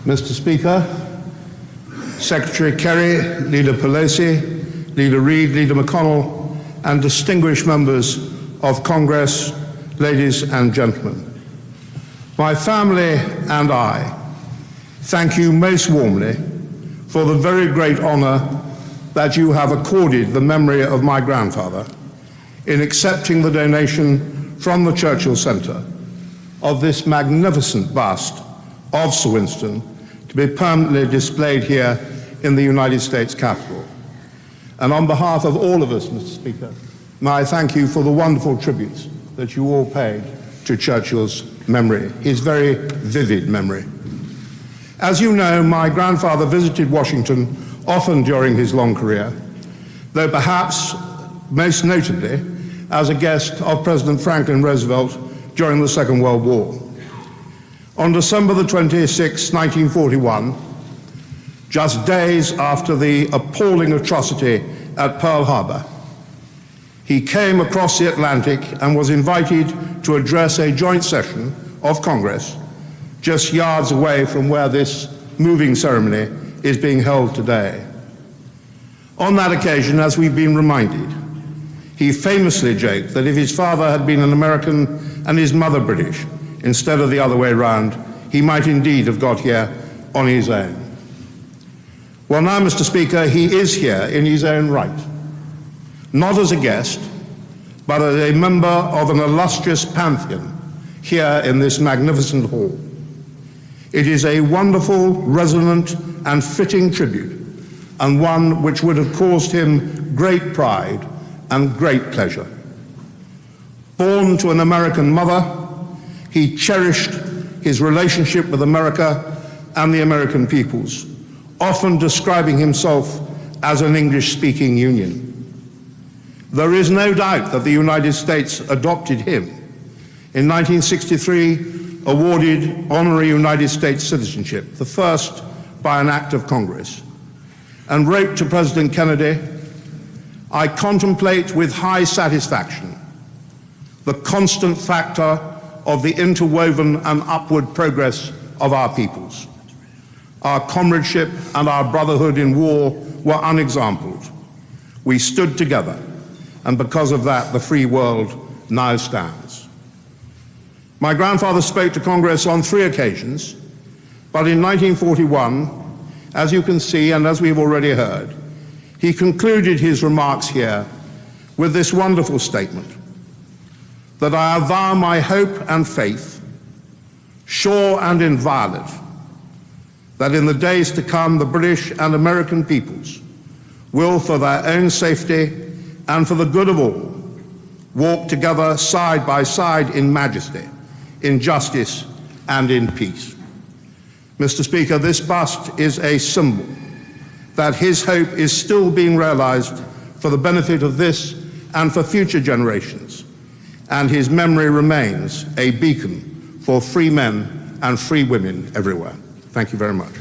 Mr. Speaker, Secretary Kerry, Leader Pelosi, Leader Reid, Leader McConnell, and distinguished members of Congress, ladies and gentlemen. My family and I thank you most warmly for the very great honor that you have accorded the memory of my grandfather in accepting the donation from the Churchill Centre of this magnificent bust of Sir Winston to be permanently displayed here in the United States Capitol. And on behalf of all of us, Mr. Speaker, may I thank you for the wonderful tributes that you all paid to Churchill's memory, his very vivid memory. As you know, my grandfather visited Washington often during his long career, though perhaps most notably as a guest of President Franklin Roosevelt during the Second World War. On December the 26th, 1941, just days after the appalling atrocity at Pearl Harbor, he came across the Atlantic and was invited to address a joint session of Congress just yards away from where this moving ceremony is being held today. On that occasion, as we've been reminded, he famously joked that if his father had been an American and his mother British, instead of the other way around, he might indeed have got here on his own. Well, now, Mr. Speaker, he is here in his own right, not as a guest, but as a member of an illustrious pantheon here in this magnificent hall. It is a wonderful, resonant, and fitting tribute, and one which would have caused him great pride and great pleasure. Born to an American mother, he cherished his relationship with America and the American peoples, often describing himself as an English-speaking union. There is no doubt that the United States adopted him. In 1963, awarded honorary United States citizenship, the first by an act of Congress, and wrote to President Kennedy, "I contemplate with high satisfaction the constant factor of the interwoven and upward progress of our peoples. Our comradeship and our brotherhood in war were unexampled. We stood together, and because of that, the free world now stands." My grandfather spoke to Congress on 3 occasions, but in 1941, as you can see and as we've already heard, he concluded his remarks here with this wonderful statement, that I avow my hope and faith, sure and inviolate, that in the days to come the British and American peoples will, for their own safety and for the good of all, walk together side by side in majesty, in justice and in peace. Mr. Speaker, this bust is a symbol that his hope is still being realized for the benefit of this and for future generations, and his memory remains a beacon for free men and free women everywhere. Thank you very much.